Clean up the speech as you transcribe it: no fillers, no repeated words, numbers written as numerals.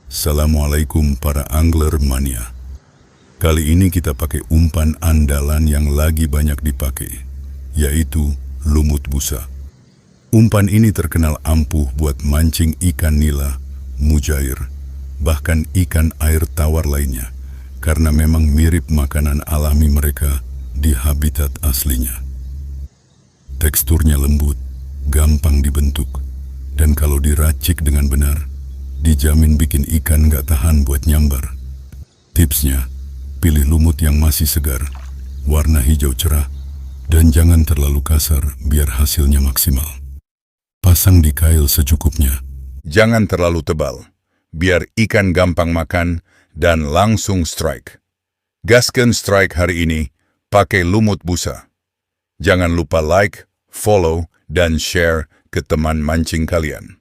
Assalamualaikum para angler mania. Kali ini kita pakai umpan andalan yang lagi banyak dipakai, yaitu lumut busa. Umpan ini terkenal ampuh buat mancing ikan nila, mujair, bahkan ikan air tawar lainnya, karena memang mirip makanan alami mereka di habitat aslinya. Teksturnya lembut, gampang dibentuk, dan kalau diracik dengan benar, dijamin bikin ikan gak tahan buat nyambar. Tipsnya, pilih lumut yang masih segar, warna hijau cerah, dan jangan terlalu kasar biar hasilnya maksimal. Pasang di kail secukupnya. Jangan terlalu tebal, biar ikan gampang makan dan langsung strike. Gaskan strike hari ini, pakai lumut busa. Jangan lupa like, follow, dan share ke teman mancing kalian.